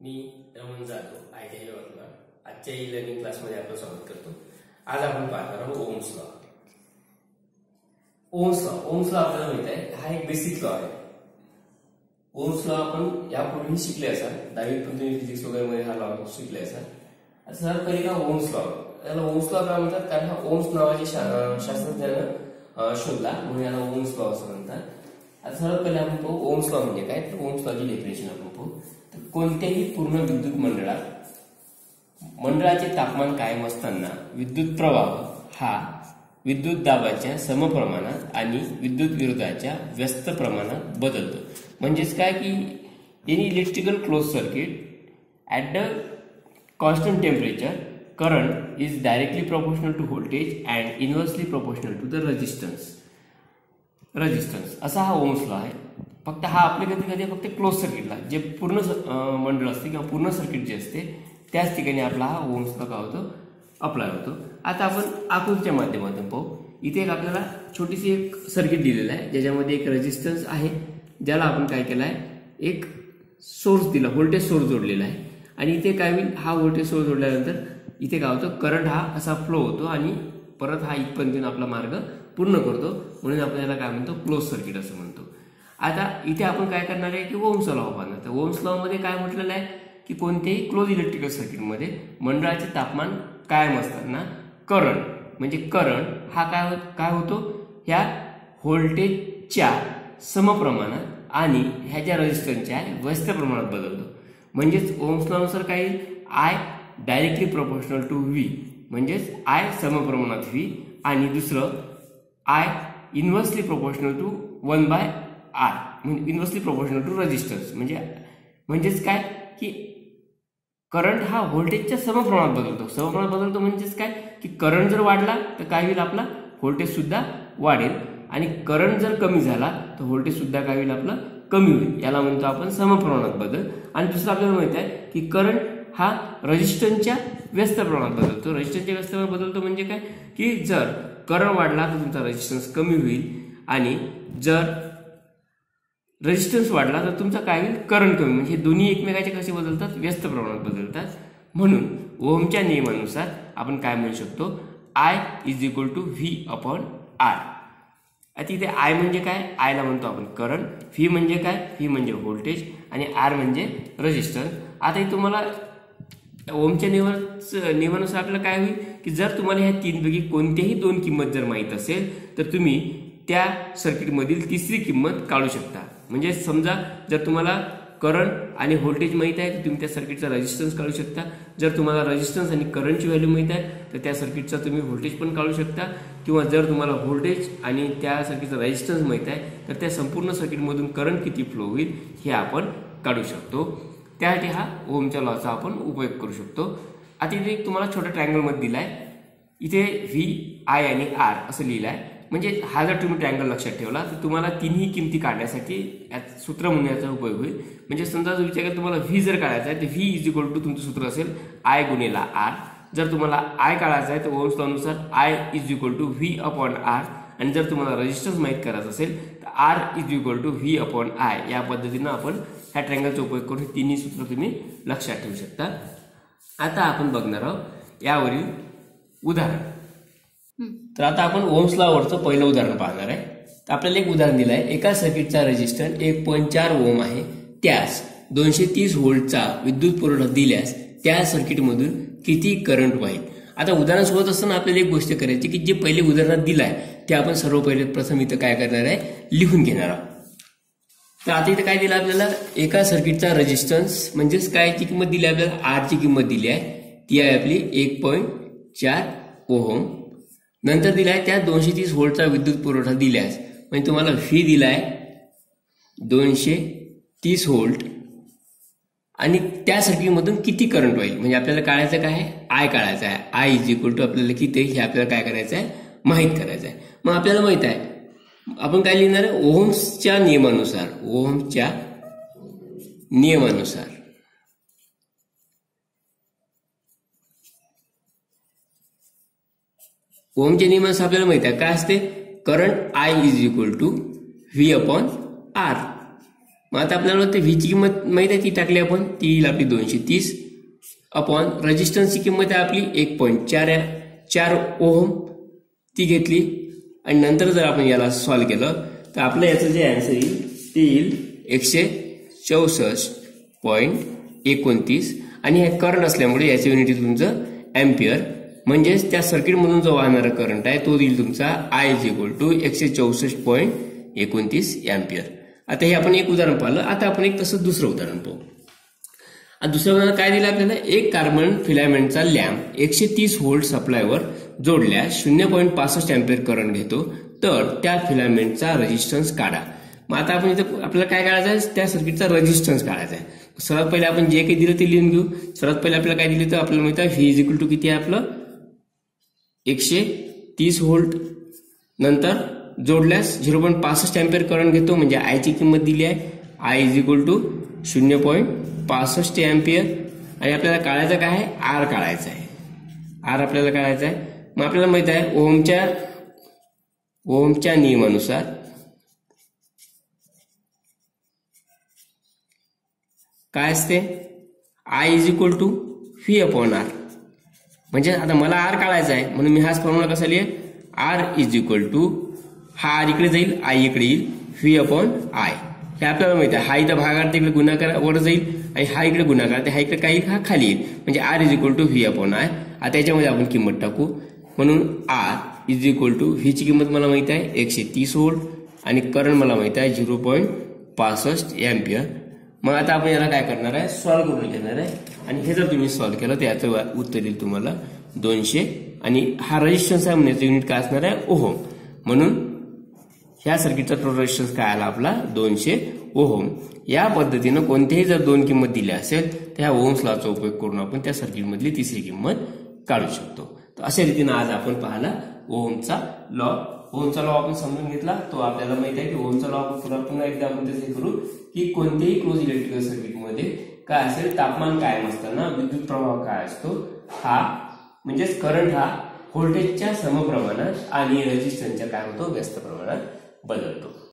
मी Raman Jadhav ITI Yavatmal आजच्या e learning क्लासमध्ये आपलं स्वागत करतो। आज आपण पाहणार आहोत ओम्स लॉ। ओम्स लॉ आपल्याला माहित आहे हा एक बेसिक लॉ आहे। ओम्स लॉ आपण यापूर्वी शिकले असाल, 10वीत पण तुम्ही फिजिक्स वगैरे मध्ये हा लॉ शिकले असाल। आता सर्वात पहिले का ओम्स लॉ, याला ओम्स लॉ का म्हणतात कारण हा ओम्स नावाचे शास्त्रज्ञाने शोधला म्हणून याला ओम्स लॉ असं म्हणतात। आता सर्वात पहिले आपण पाहू ओम्स लॉ म्हणजे काय, तर ओम्स लॉची डेफिनेशन आपण पाहू। कोणत्याही पूर्ण विद्युत मंडळाचे तापमान कायम असताना विद्युत प्रवाह हा विद्युत दाबाच्या समप्रमाणात आणि विद्युत विरोधाच्या व्यस्त प्रमाणात बदलतो। म्हणजेच काय की any electrical close circuit at the constant temperature current is directly proportional to voltage and inversely proportional to the resistance असा हा ओम्स लॉ आहे। फक्त हा आपल्या कधी फक्त क्लोज सर्किटला जे पूर्ण मंडळ असते किंवा पूर्ण सर्किट जे असते त्याच ठिकाणी आपला हा ओम्स लॉ काय होतो अप्लाय होतो। आता आपण आकृतीच्या माध्यमातून पाहू। इथे एक आपल्याला छोटीशी एक सर्किट दिलेलं आहे ज्याच्यामध्ये एक रेजिस्टन्स आहे ज्याला आपण काय केलं आहे एक सोर्स दिला, व्होल्टेज सोर्स जोडलेला आहे आणि इथे काय होईल हा व्होल्टेज सोर्स जोडल्यानंतर इथे काय होतं करंट हा असा फ्लो होतो आणि परत हा इथपर्यंत आपला मार्ग पूर्ण करतो म्हणून आपण याला काय म्हणतो क्लोज सर्किट असं म्हणतो। आता इथे आपण काय करणार आहे की ओम्स लॉ वापरणार। तर ओम्स लॉ मध्ये काय म्हटलेलं आहे की कोणतेही क्लोज इलेक्ट्रिकल सर्किटमध्ये मंडळाचे तापमान कायम असताना करंट हा काय होतो ह्या व्होल्टेजच्या समप्रमाणात आणि ह्या ज्या रेजिस्टन्सच्या व्यस्त प्रमाणात बदलतो। म्हणजेच ओम्स लॉ नुसार काय I directly proportional to V, म्हणजेच I समप्रमाणात V आणि दुसरं I inversely proportional to 1/R, म्हणजे इनव्हर्सली प्रोपोर्शनल टू रेजिस्टन्स। म्हणजेच काय की करंट हा व्होल्टेजच्या समप्रमाणात बदलतो म्हणजेच काय की करंट जर वाढला तर काय होईल आपला व्होल्टेज सुद्धा वाढेल आणि करंट जर कमी झाला तर व्होल्टेज सुद्धा काय होईल आपला कमी होईल। याला म्हणतो आपण समप्रमाणात बदल। आणि दुसरं आपल्याला माहित आहे की करंट हा रेजिस्टन्सच्या व्यस्त प्रमाणात बदलतो। रेजिस्टन्सच्या व्यस्त प्रमाणात बदलतो म्हणजे काय की जर करंट वाढला तर तुमचा रेजिस्टन्स कमी होईल आणि जर रेजिस्टन्स वाढला तर तुमचा काय होईल करंट कमी। म्हणजे दोन्ही एकमेकाचे कसे बदलतात व्यस्त प्रमाणात बदलतात। म्हणून ओहमच्या नियमानुसार आपण काय म्हणू शकतो I is equal to V/R। आता इथे I म्हणजे काय, I ला म्हणतो आपण करंट, V म्हणजे काय, V म्हणजे व्होल्टेज आणि R म्हणजे रेजिस्टन्स। आता हे तुम्हाला ओहमच्या नियमानुसार आपल्याला काय होईल की जर तुम्हाला ह्या तीनपैकी कोणत्याही दोन किंमत जर माहीत असेल तर तुम्ही त्या सर्किटमधील तिसरी किंमत काढू शकता। म्हणजे समजा जर तुम्हाला करंट आणि व्होल्टेज माहित आहे तर तुम्ही त्या सर्किटचा रेजिस्टन्स काढू शकता। जर तुम्हाला रेजिस्टन्स आणि करंटची व्हॅल्यू माहित आहे तर त्या सर्किटचा तुम्ही व्होल्टेज पण काढू शकता। किंवा जर तुम्हाला व्होल्टेज आणि त्या सर्किटचा रेजिस्टन्स माहित आहे तर त्या संपूर्ण सर्किटमधून करंट किती फ्लो होईल हे आपण काढू शकतो। त्यासाठी हा ओहमच्या लॉचा आपण उपयोग करू शकतो। आता इथे तुम्हाला छोटा ट्रायंगल मध्ये दिलाय, इथे V, I आणि R असं लिहिलं आहे। म्हणजे हा जर तुम्ही ट्रायंगल लक्षात ठेवला तर तुम्हाला तिन्ही किमती काढण्यासाठी सूत्र म्हणण्याचा उपयोग होईल। म्हणजे समजा जर विचार केला तुम्हाला V जर काढायचा आहे तर V इज इक्वल टू तुमचं सूत्र असेल I गुणिला R। जर तुम्हाला I काढायचा आहे तर ओहम्स लॉ नुसार I is equal to V/R आणि जर तुम्हाला रेजिस्टन्स माहित करायचा असेल तर R is equal to V/I। या पद्धतीनं आपण ह्या ट्रायंगलचा उपयोग करून तिन्ही सूत्र तुम्ही लक्षात ठेवू शकता। आता आपण बघणार आहोत यावरील उदाहरण। तर आता आपण ओहम्स लॉ वरचं पहिलं उदाहरण पाहणार आहे। तर आपल्याला एक उदाहरण दिलं आहे, एका सर्किटचा रेजिस्टन्स 1.4 ओहम आहे, त्यास 230 व्होल्टचा विद्युत पुरवठा दिल्यास त्या सर्किटमधून किती करंट वाहील। आता उदाहरण सोबत असताना आपल्याला एक गोष्ट करायची की जे पहिले उदाहरणात दिलं आहे ते आपण प्रथम इथं काय करणार आहे लिहून घेणार आहोत। तर आता इथं काय दिलं आपल्याला एका सर्किटचा रेजिस्टन्स म्हणजेच कायची किंमत दिली आपल्याला R ची किंमत दिली आहे, ती आहे आपली 1.4 ओहम। नंतर दिलाय त्या 230 व्होल्टचा विद्युत पुरवठा दिल्यास म्हणजे तुम्हाला V दिलाय 230 व्होल्ट आणि त्या सर्किटमधून किती करंट वाहील। म्हणजे आपल्याला काढायचं काय आहे I काढायचं आहे। I इज इक्वल टू आपल्याला किती हे आपल्याला काय करायचं आहे माहित करायचं आहे। मग आपल्याला माहित आहे आपण काय लिहिणार आहे ओहम्सच्या नियमानुसार ओहमच्या नियमानुसार आपल्याला माहित आहे काय असते current I is equal to V/R। मग आता आपल्याला ते व्हीची किंमत माहित आहे, ती टाकली आपण, ती येईल आपली 230 अपॉन रेजिस्टन्सची किंमत आहे आपली 1.4 ओहम, ती घेतली. आणि नंतर जर आपण याला सॉल्व्ह केलं तर आपलं याचं जे आन्सर येईल ते येईल 164.29. आणि हे करंट असल्यामुळे याचे युनिट येईल तुमचं अँपियर. म्हणजेच त्या सर्किटमधून जो वाहणारा करंट आहे तो येईल तुमचा I is equal to 164.29 ampere. आता हे आपण एक उदाहरण पाहिलं. आता आपण एक तसं दुसरं उदाहरण पाहू. दुसऱ्या उदाहरणात काय दिलं आपल्याला, एक कार्बन फिलामेंटचा लॅम्प 130 व्होल्ट सप्लायवर जोडल्यास 0.65 अँपियर करंट घेतो, तर त्या फिलामेंटचा रेजिस्टन्स काढा. मग आता आपण इथं आपल्याला काय काढायचं आहे, त्या सर्किटचा रेजिस्टन्स काढायचा आहे. सर्वात पहिले आपण जे काही दिलं ते लिहून घेऊ. सर्वात पहिले आपल्याला काय दिलं तर आपल्याला माहिती आहे व्ही इज इक्वल टू किती आहे आपलं 130 व्होल्ट. नंतर जोडल्यास 0.65 अँपियर करंट घेतो, म्हणजे आयची किंमत दिली आहे I is equal to 0.65 ampere. आणि आपल्याला काढायचं काय आहे, आर काढायचं आहे. आर आपल्याला काढायचं आहे. मग आपल्याला माहित आहे ओहमच्या नियमानुसार काय असते, I is equal to V upon R. म्हणजे आता मला आर काढायचा आहे म्हणून मी हाच फॉर्म्युला कसा लिहे, आर इज इक्वल टू, हा आर इकडे जाईल, आय इकडे येईल, व्ही अपॉन आय. हे आपल्याला माहिती आहे. हा इथं भागाकार तिकडे गुणाकार वर जाईल आणि हा इकडे गुणाकार, हा इकडे काय येईल, हा खाली येईल. म्हणजे R is equal to V upon I. आता याच्यामध्ये आपण किंमत टाकू. म्हणून आर इज इक्वल टू, व्हीची किंमत मला माहिती आहे 130 व्होल्ट आणि करंट मला माहिती आहे 0.65 अँपियर. मग आता आपण याला काय करणार आहे, सॉल्व्ह करून घेणार आहे. आणि हे जर तुम्ही सॉल्व्ह केलं तर याचं उत्तर येईल तुम्हाला 200. आणि हा रेजिस्टन्स आहे म्हणजे युनिट काय असणार आहे, ओहम. म्हणून ह्या सर्किटचा टोटल रेजिस्टन्स काय आला आपला 200 ओहम. या पद्धतीनं कोणत्याही जर दोन किंमत दिल्या असेल तर ह्या ओहम्स लॉचा उपयोग करून आपण त्या सर्किटमधली तिसरी किंमत काढू शकतो. तर अशा रीतीनं आज आपण पाहिला ओहमचा लॉ. ओहमचा लॉ आपण समजून घेतला. तो आपल्याला माहिती आहे की ओहमचा लॉ आपण पुन्हा एकदा आपण तसे करू की कोणत्याही क्लोज इलेक्ट्रिकल सर्किटमध्ये काय असेल, तापमान कायम असताना विद्युत प्रवाह काय असतो, हा म्हणजेच करंट हा व्होल्टेजच्या समप्रमाणात आणि रेजिस्टन्सच्या काय होतो व्यस्त प्रमाणात बदलतो.